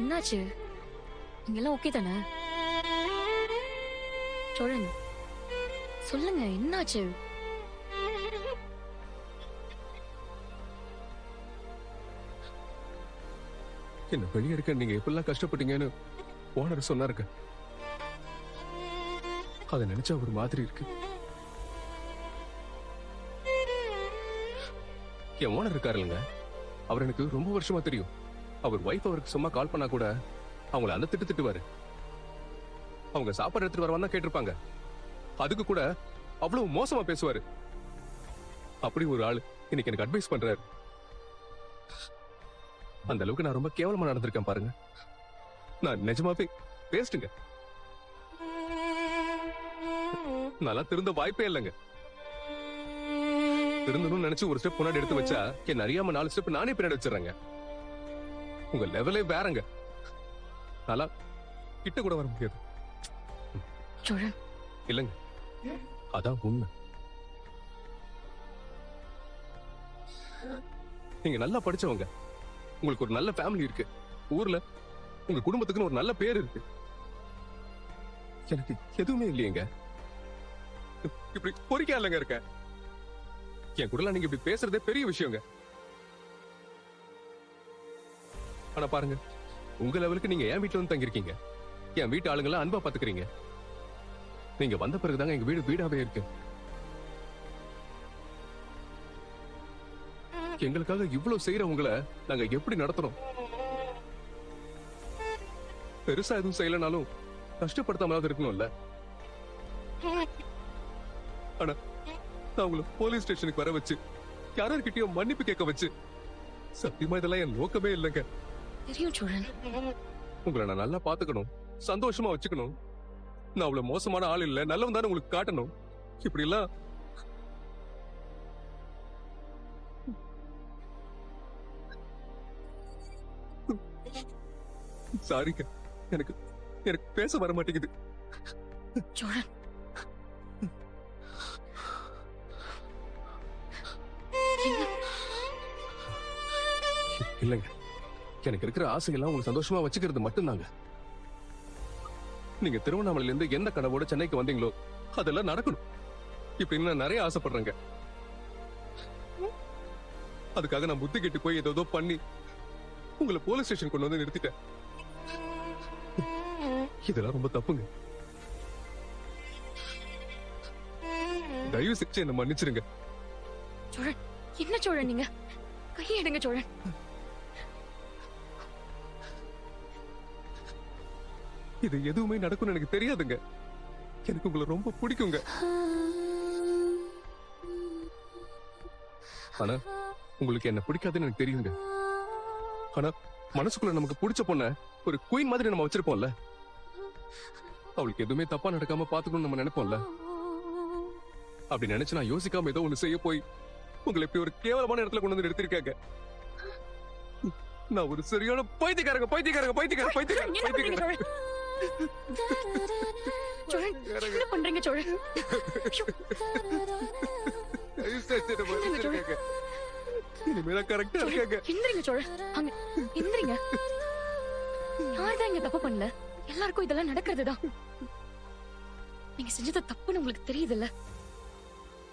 என்னாச்சு? இங்கெல்லாம் ஓகே தானே? சோழன், சொல்லுங்க என்னாச்சு? என்ன வெளியே இருக்க நீங்க எப்படிலாம் கஷ்டப்பட்டீங்கன்னு ஓனர் சொன்னாருங்க. அதை நினைச்சா ஒரு மாதிரி இருக்கு. என் ஓனர் இருக்காருல்ல, அவர் எனக்கு ரொம்ப வருஷமா தெரியும். அவர் வைஃப் அவருக்கு சும்மா கால் பண்ணா கூட அவங்கள அந்த திட்டுவாரு. அவங்க சாப்பாடு எடுத்துட்டு வரவான்னு கேட்டிருப்பாங்க. அதுக்கு கூட அவ்வளவு மோசமா பேசுவாரு. அப்படி ஒரு ஆள் இன்னைக்கு எனக்கு அட்வைஸ் பண்றாரு. அந்த அளவுக்கு நான் ரொம்ப கேவலமா நடந்திருக்கேன் பாருங்க. நான் நிஜமாவே வேஸ்ட்டுங்க. நல்லா திருந்த வாய்ப்பே இல்லைங்க. திருந்தணும்னு நினைச்சு ஒரு ஸ்டெப் முன்னாடி எடுத்து வச்சா என் அறியாம 4 ஸ்டெப் நானே பின்னாடி வச்சிடறேங்க. உங்க லெவலே வேறங்க. நல்லா கிட்ட கூட வர முடியாது. சோழன், இல்லங்க, அதான் உண்மை. நீங்க நல்லா படிச்சவங்க. உங்களுக்கு ஒரு நல்ல ஃபேமிலி இருக்கு. ஊர்ல உங்க குடும்பத்துக்குன்னு ஒரு நல்ல பேர் இருக்கு. எனக்கு எதுவுமே இல்லையேங்க. இப்படி பொறிக்க இல்லைங்க இருக்க. என் கூட நீங்க இப்படி பேசுறதே பெரிய விஷயங்க. ஆனா பாருங்க, உங்க லெவலுக்கு நீங்க என் வீட்டுல வந்து தங்கிருக்கீங்க. என் வீட்டு ஆளுங்களை அன்பா பாத்துக்கிறீங்க. நீங்க வந்த பிறகுதாங்க எங்க வீடு வீடாவே இருக்கு. எங்களுக்காக இவ்வளவு செய்யற உங்களை நாங்க எப்படி நடத்துறோம்? பெருசா எதுவும் செய்யலனாலும் கஷ்டப்படுத்தாமலாவது இருக்கணும்ல. ஆனா நான் உங்களை போலீஸ் ஸ்டேஷனுக்கு வர வச்சு யாரார்கிட்டயும் மன்னிப்பு கேட்க வச்சு, சத்தியமா இதெல்லாம் என் நோக்கமே இல்லைங்க. தெரியும் சோழன். உங்களை நான் நல்லா பாத்துக்கணும், சந்தோஷமா வச்சுக்கணும். நான் அவ்வளவு மோசமான ஆள் இல்ல, நல்லவன் தானே உங்களுக்கு காட்டணும். இப்படி எல்லாம் சாரிங்க. எனக்கு எனக்கு பேச வர மாட்டேங்குது. சோழன், இல்லைங்க, எனக்கு இருக்கிற ஆசையெல்லாம் உங்களுக்கு சந்தோஷமா வச்சுக்கிறது மட்டும்தாங்க. நீங்க திருவண்ணாமலையில இருந்து எந்த கனவோட சென்னைக்கு வந்தீங்களோ அதெல்லாம் நடக்கணும். இப்படின்னு நான் நிறைய ஆசைப்படுறேங்க. அதுக்காக நான் புத்தி கெட்டு போய் ஏதோ பண்ணி உங்களை போலீஸ் ஸ்டேஷன் கொண்டு வந்து நிறுத்திட்டேன். இதெல்லாம் ரொம்ப தப்புங்க. தயவு செஞ்சு என்ன மன்னிச்சிருங்க. சோழன், என்ன சோழன் நீங்க? கையை எடுங்க சோழன். இது எதுவுமே நடக்கும்னு எனக்கு தெரியாதுங்க. எனக்கு உங்களை ரொம்ப பிடிக்குங்க. ஆனா உங்களுக்கு என்ன பிடிக்காதுன்னு எனக்கு தெரியுங்க. ஆனா மனசுக்குள்ள நமக்கு பிடிச்ச பொண்ண ஒரு குயின் மாதிரி நம்ம வச்சிருப்போம்ல. அவளுக்கு எதுவுமே தப்பா நடக்காம பாத்துக்கணும்னு நம்ம நினைப்போம்ல. அப்படி நினைச்சு நான் யோசிக்காம ஏதோ ஒண்ணு செய்ய போய் உங்களை இப்படி ஒரு கேவலமான இடத்துல கொண்டு வந்து நிறுத்திருக்காங்க. நான் ஒரு சரியான பைத்தியக்காரங்க பைத்தியக்காரங்க பைத்தியக்கார பைத்தியக்கார பைத்தியக்கார. சோழன், என்ன பண்றீங்க சோழன்? இனிமேல கரெக்டா இருக்காங்க. எந்திரிங்க சோழன். அங்க எந்திரிங்க. யார்தான் இங்க தப்பு பண்ணல? எல்லாருக்கும் இதெல்லாம் நடக்கிறதுதான். நீங்க செஞ்சது தப்புன்னு உங்களுக்கு தெரியுதுல்ல.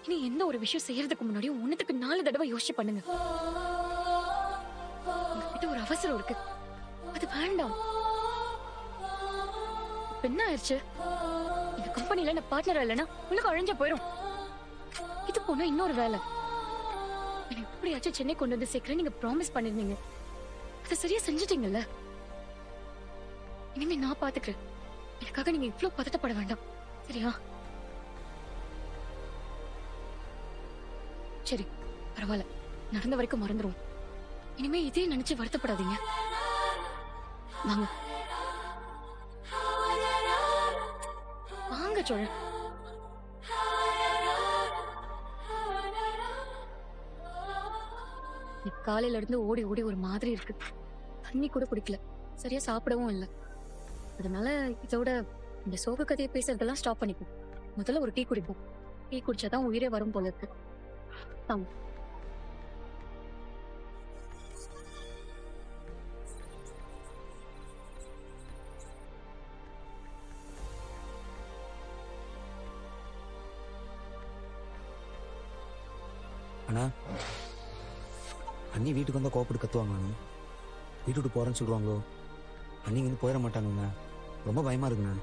இனி எந்த ஒரு விஷயம் செய்யறதுக்கு முன்னாடியும் 1க்கு 4 தடவை யோசிச்சு பண்ணுங்க. உங்ககிட்ட ஒரு அவசரம் இருக்கு, அது வேண்டாம். இப்ப என்ன ஆயிடுச்சு? இந்த கம்பெனில நான் பார்ட்னரா இல்லைன்னா உனக்கு அழிஞ்சா போயிடும். இது போனா இன்னொரு வேலை. எனக்கு எப்படியாச்சும் சென்னை கொண்டு வந்து சேர்க்கிறேன் நீங்க ப்ராமிஸ் பண்ணிருந்தீங்க. அதை சரியா செஞ்சுட்டீங்கல்ல. இனிமே நான் பாத்துக்கிறேன். எனக்காக நீங்க இவ்ளோ பதட்டப்பட வேண்டாம், சரியா? சரி, பரவாயில்ல. நடந்த வரைக்கும் மறந்துரும். இனிமே இதே நினைச்சு வருத்தப்படாதீங்க. வாங்க வாங்க சோழன். காலையில இருந்து ஓடி ஓடி ஒரு மாதிரி இருக்கு. தண்ணி கூட குடிக்கல, சரியா சாப்பிடவும் இல்லை. அதனால இதோட இந்த சோக கதையை பேசுறதெல்லாம் ஸ்டாப் பண்ணிப்போம். முதல்ல ஒரு டீ குடிப்போம். டீ குடிச்சாதான் உயிரே வரும் போல இருக்கு. வாங்க. அண்ணி வீட்டுக்கு வந்தால் கோப்பிட்டு கத்துவாங்க. அண்ணி வீட்டு விட்டு போகிறேன்னு சொல்லுவாங்களோ? அண்ணி வந்து போயிட மாட்டாங்கண்ணா. ரொம்ப பயமாக இருக்குண்ணா.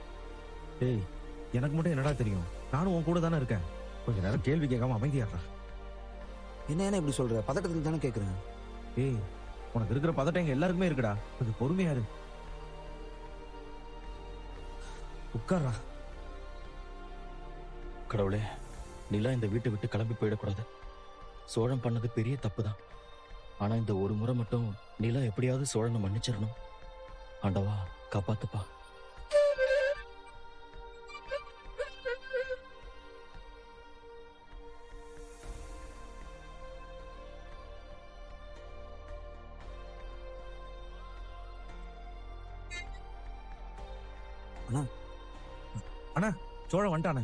டேய், எனக்கு மட்டும் என்னடா தெரியும்? நானும் உன் கூட தானே இருக்கேன். கொஞ்ச நேரம் கேள்வி கேட்காம அமைதியாடுறா. என்ன இப்படி சொல்கிற? பதட்டத்துக்கு தானே கேட்குறேன். ஏய், உனக்கு இருக்கிற பதட்டம் எங்க எல்லாருக்குமே இருக்குடா. கொஞ்சம் பொறுமையா இரு. உட்கார்றா. கடவுளே, நிலா இந்த வீட்டை விட்டு கிளம்பி போயிடக்கூடாது. சோழன் பண்ணது பெரிய தப்பு தான். ஆனா இந்த ஒரு முறை மட்டும் நிலா எப்படியாவது சோழனை மன்னிச்சிடணும். ஆண்டவா, காப்பாத்துப்பா. அண்ணா, சோழன் வந்துட்டானே.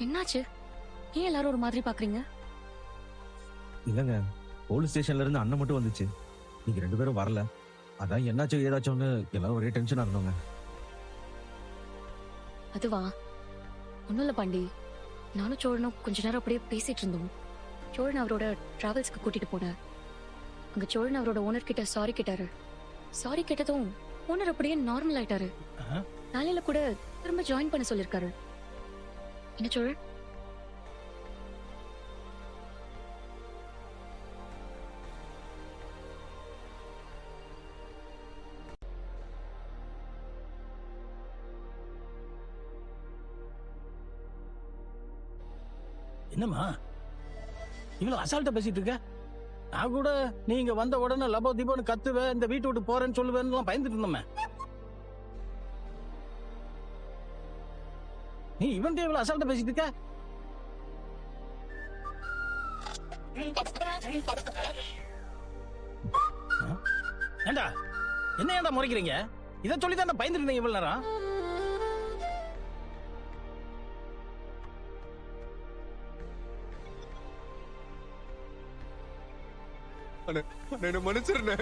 என்னாச்சு? ஏன் எல்லாரும் ஒரு மாதிரி பாக்குறீங்க? இல்லங்க, போலீஸ் ஸ்டேஷன்ல இருந்து அண்ணன் மட்டும் வந்துச்சு. நீங்க 2 பேரும் வரல. அதான் என்னாச்சும் ஏதாச்சும்னு எல்லாரும் ஒரே டென்ஷனா இருந்தோங்க. அதுவா? ஒண்ணும் இல்ல பாண்டி. நானும் சோழனும் கொஞ்ச நேரம் அப்படியே பேசிட்டு இருந்தோம். சோழன் அவரோட டிராவல்ஸ்க்கு கூட்டிட்டு போனார். அங்க சோழன் அவரோட ஓனர் கிட்ட சாரி கேட்டாரு. சாரி கேட்டதும் ஓனர் அப்படியே நார்மல் ஆயிட்டாரு. நாளையில கூட திரும்ப ஜாயின் பண்ண சொல்லிருக்காரு. என்ன சோழன்? என்னம்மா இவ்வளவு அசால்ட்டா பேசிட்டு இருக்க? நான் கூட நீங்க வந்த உடனே லபோ தீபோன்னு கத்துவேன், இந்த வீட்டை விட்டு போறேன்னு சொல்லுவேன்னு பயந்துட்டு இருந்தோமே. நீ இவன்ட்டு இவ்வளவு அசால்ட்டா பேசிட்டு இருக்க? ஏண்டா, என்ன ஏண்டா முறைக்கிறீங்க? இதை சொல்லிதான் பயந்துட்டு இருந்தீங்க இவ்வளவு நேரம். என்ன மன்னிச்சிருந்தேன்.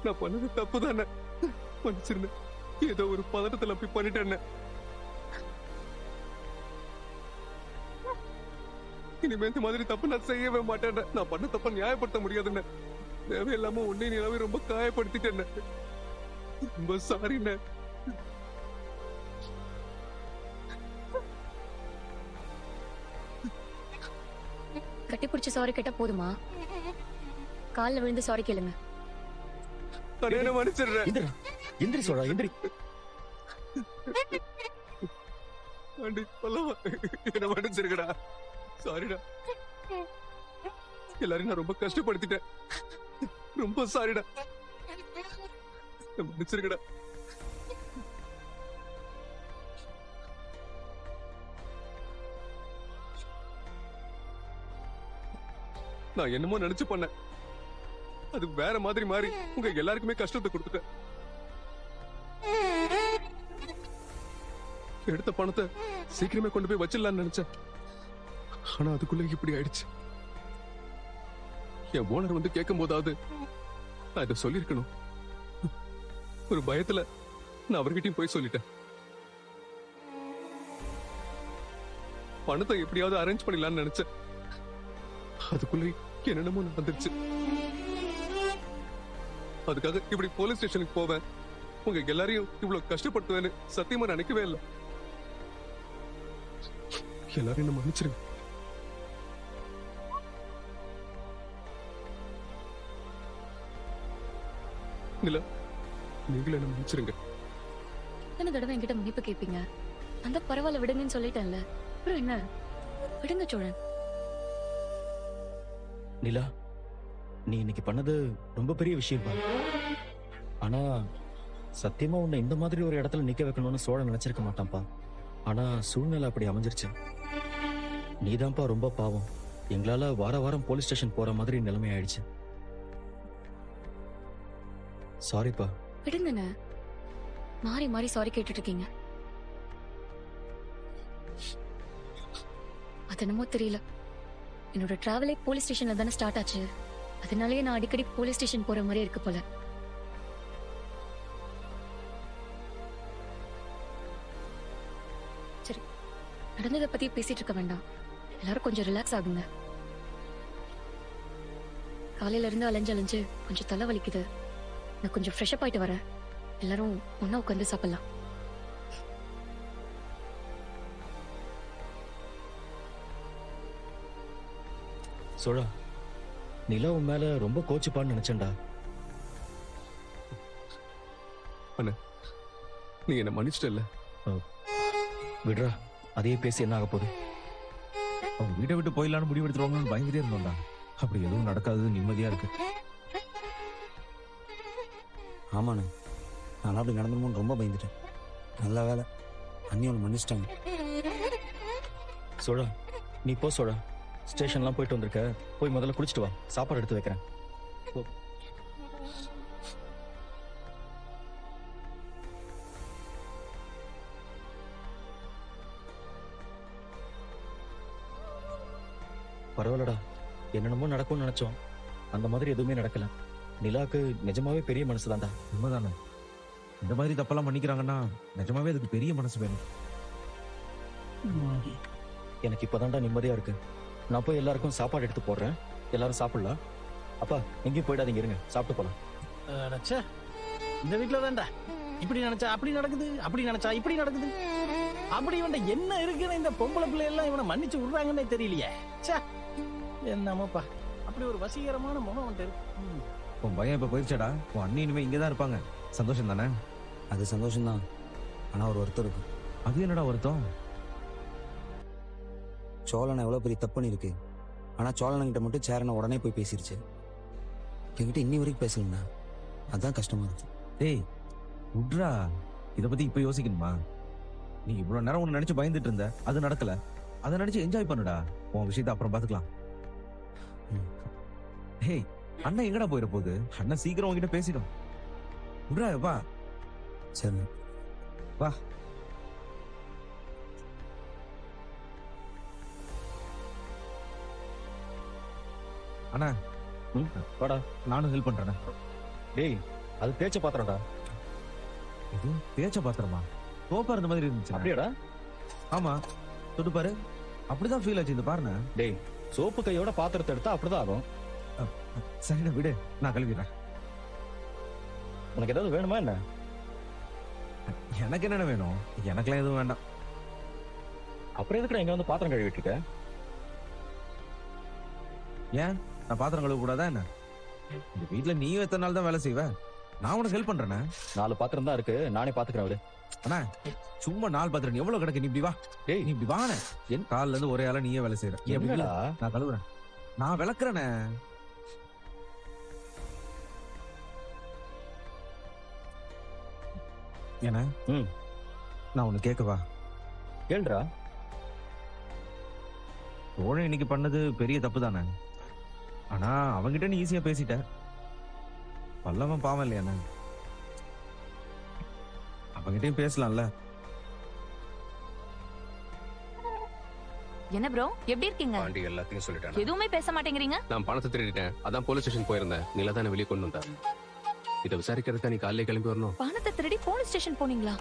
நான் பண்ணது தப்பு தானே, மன்னிச்சிருந்தேன். ஏதோ ஒரு பதட்டத்துல அப்படி பண்ணிட்டேன். இனிமே இந்த மாதிரி தப்பு நான் செய்யவே மாட்டேன். நான் பண்ண தப்ப நியாயப்படுத்த முடியாதுன்னு தேவையில்லாம உன்னை நிலவே ரொம்ப காயப்படுத்திட்டேன். ரொம்ப சாரிண்ணே. கட்டி பிடிச்சி சாரி கேட்டா போதுமா? கால்ல விழுந்து சாரி கேளுங்க. என்ன மன்னிச்சிடுறேன். எந்திரி சோழா, எந்திரி. என்ன மன்னிச்சிருக்கடா. சாரிடா. எல்லாரையும் நான் ரொம்ப கஷ்டப்படுத்திட்டேன். ரொம்ப சாரிடா. மன்னிச்சிருக்கடா. நான் என்னமோ நினைச்சு பண்ணேன். அது வேற மாதிரி மாறி உங்க எல்லாருக்குமே கஷ்டத்தை கொடுத்துட்டேன். எடுத்த பணத்தை சீக்கிரமே கொண்டு போய் வச்சிடலாம்னு நினைச்சேன். ஆனா அதுக்குள்ள இப்படி ஆயிடுச்சு. என் ஓனர் வந்து கேட்கும் போதாவது நான் இதை சொல்லிருக்கணும். ஒரு பயத்துல நான் அவர்கிட்டயும் போய் சொல்லிட்டேன். பணத்தை எப்படியாவது அரேஞ்ச் பண்ணிடலாம்னு நினைச்சேன். அதுக்குள்ளே என்னென்னமோ நடந்துருச்சு. அதுக்காக இப்படி போலீஸ் ஸ்டேஷனுக்கு போவேன், உங்க எல்லாரையும் இவ்வளவு கஷ்டப்படுத்துவேன்னு சத்தியமா நினைக்கவே இல்லை. எல்லாரும் என்ன மன்னிச்சிருங்க. இல்ல, நீங்களும் என்ன மன்னிச்சிருங்க. எத்தனை தடவை என்கிட்ட மன்னிப்பு கேட்பீங்க? அந்த பரவாயில்ல விடுங்கன்னு சொல்லிட்டேன்ல, அப்புறம் என்ன? விடுங்க சோழன். நிலா, நீ இன்னைக்கு பண்ணது ரொம்ப பெரிய விஷயம் பா. ஆனா சத்தியமா உன்னை இந்த மாதிரி ஒரு இடத்துல நிக்க வைக்கணும்னு சோழன் நினைச்சிருக்க மாட்டான்ப்பா. ஆனா சூழ்நிலை அப்படி அமைஞ்சிருச்சு. நீதான்ப்பா ரொம்ப பாவம். எங்களால வார வாரம் போலீஸ் ஸ்டேஷன் போற மாதிரி நிலைமை ஆயிடுச்சு. சாரிப்பா. விடுங்கண்ணே. மாறி மாறி சாரி கேட்டுட்டு இருக்கீங்க. அது என்னமோ தெரியல, என்னோட டிராவலே போலீஸ் ஸ்டேஷன்ல தானே ஸ்டார்ட் ஆச்சு. அதனாலேயே நான் அடிக்கடி போலீஸ் ஸ்டேஷன் போற மாதிரி இருக்கு போல. நடந்ததை பத்தி பேசிட்டு இருக்க வேண்டாம். எல்லாரும் கொஞ்சம் ரிலாக்ஸ் ஆகுங்க. காலையில இருந்து அலைஞ்சு கொஞ்சம் தலை வலிக்குது. நான் கொஞ்சம் ஃப்ரெஷ் அப் ஆயிட்டு வரேன். எல்லாரும் ஒண்ணா உட்காந்து சாப்பிடலாம். சோழா, நிலா உன் மேல ரொம்ப கோச்சுப்பான்னு நினைச்சேன்டா. நீ என்ன மன்னிச்சிட்டல்ல? விடுறா, அதையே பேசி என்ன ஆக போகுது? அவங்க வீட்டை விட்டு போயிடலான்னு முடிவு எடுத்துருவாங்கன்னு பயந்துட்டே இருந்தோம்டா. அப்படி எதுவும் நடக்காது, நிம்மதியா இருக்கு. ஆமாண்ணே, நான் அப்படி நடந்துருமோன்னு ரொம்ப பயந்துட்டேன். நல்ல வேலை அண்ணி ஒன்று மன்னிச்சிட்டாங்க. சோழா, நீ போ சோழா. ஸ்டேஷன்லாம் போயிட்டு வந்திருக்க, போய் முதல்ல குளிச்சுட்டு வா, சாப்பாடு எடுத்து வைக்கிறேன். போ. பரவாயில்லடா, என்னென்னமோ நடக்கும்னு நினைச்சோம், அந்த மாதிரி எதுவுமே நடக்கல. நிலாக்கு நிஜமாவே பெரிய மனசுதான்டா. உண்மைதானே, இந்த மாதிரி தப்பெல்லாம் பண்ணிக்கிறாங்கன்னா நிஜமாவே அதுக்கு பெரிய மனசு வேணும். எனக்கு இப்பதான்டா நிம்மதியா இருக்கு. நான் போய் எல்லாருக்கும் சாப்பாடு எடுத்து போடுறேன், எல்லாரும் சாப்பிடலாம். அப்பா, எங்கேயும் போயிடாதீங்க, இருங்க, சாப்பிட்டு போலாம். அடச்சே, இந்த வீட்டுல தான்டா இப்படி நினைச்சா அப்படி நடக்குது, அப்படி நினைச்சா இப்படி நடக்குது. அப்படி இவன்ட என்ன இருக்குன்னு இந்த பொம்பளை பிள்ளை எல்லாம் இவனை மன்னிச்சு விடுறாங்கன்னே தெரியலையே. ச்சே, என்னமோப்பா, அப்படி ஒரு வசீகரமான முகம் வந்துட்டு இருக்கு. உன் பையன் இப்ப போயிடுச்சாடா? உன் அண்ணி இனிமே இங்கதான் இருப்பாங்க. சந்தோஷம் தானே? அது சந்தோஷம்தான், ஆனால் ஒரு வருத்தம் இருக்கு. அது என்னடா வருத்தம்? சோழனை எவ்வளோ பெரிய தப்பு பண்ணிருக்கு, ஆனால் சோழன்கிட்ட மட்டும் சேரனை உடனே போய் பேசிருச்சு. என்கிட்ட இன்னி வரைக்கும் பேசலண்ணா, அதுதான் கஷ்டமா இருக்கு. டேய் விட்றா, இத பத்தி இப்ப யோசிக்கணுமா? நீ இவ்வளவு நேரம் ஒண்ணு நினைச்சு பயந்துட்டு இருந்த, அது நடக்கல. அதை நினைச்சு என்ஜாய் பண்ணுடா. உன் விஷயத்தை அப்புறம் பாத்துக்கலாம். ஹேய், அண்ணன் எங்கடா போயிட போகுது? அண்ணன் சீக்கிரம் உங்ககிட்ட பேசிடும். விட்றா, வா. சரி வா. அண்ணா, வாடா. நானும் ஹெல்ப் பண்றேன். டேய், அது தேய்ச்ச பாத்திரம்டா. இது தேய்ச்ச பாத்திரமா? சோப்பா இருந்த மாதிரி இருந்துச்சு. அப்படியாடா? ஆமா, தொட்டு பாரு, அப்படிதான் ஃபீல் ஆச்சு. இந்த பாருண்ணா. டேய், சோப்பு கையோட பாத்திரத்தை எடுத்தா அப்படிதான் ஆகும். சரிடா, விடு, நான் கழுவிடுறேன். உனக்கு ஏதாவது வேணுமா என்ன? எனக்கு என்னென்ன வேணும்? எனக்கெல்லாம் எதுவும் வேண்டாம். அப்புறம் எதுக்குடா இங்க வந்து பாத்திரம் கழுவிட்டு இருக்க? ஏன், நான் பாத்திரம் கழுவ கூடாதா என்ன? இந்த வீட்டுல நீயும் எத்தனை நாள் தான் வேலை செய்வ? நான் உனக்கு ஹெல்ப் பண்றேனே. 4 பாத்திரம் தான் இருக்கு, நானே பாத்துக்கிறேன். விடு. அண்ணா, சும்மா 4 பாத்திரம் நீ எவ்வளவு கிடக்கு? நீ இப்படி வா. டேய், நீ இப்படி வானே. என் கால்ல இருந்து ஒரே ஆளா நீயே வேலை செய்யற. நீ அப்படி என்னடா? இல்ல, நான் கழுவுறேன், நான் விளக்குறேனே. என்ன? நான் ஒண்ணு கேட்கவா? கேளுடா. தோழன் இன்னைக்கு பண்ணது பெரிய தப்பு தானே, ஆனா அவங்கிட்ட நீ ஈஸியா பேசிட்ட. பல்லவன் பாவம் இல்லையாண்ணே? அவங்கிட்டயும் பேசலாம்ல. என்ன ப்ரோ, எப்படி இருக்கீங்க? ஆண்டி எல்லாத்தையும் சொல்லிட்டேன். எதுவுமே பேச மாட்டேங்கிறீங்க. நான் பணத்தை திருடிட்டேன், அதான் போலீஸ் ஸ்டேஷன் போயிருந்தேன். நிலா தானே வெளியே கொண்டு வந்தா. இதை விசாரிக்கிறதுக்கு நீ காலையில கிளம்பி வரணும். பணத்தை திருடி போலீஸ் ஸ்டேஷன் போனீங்களா?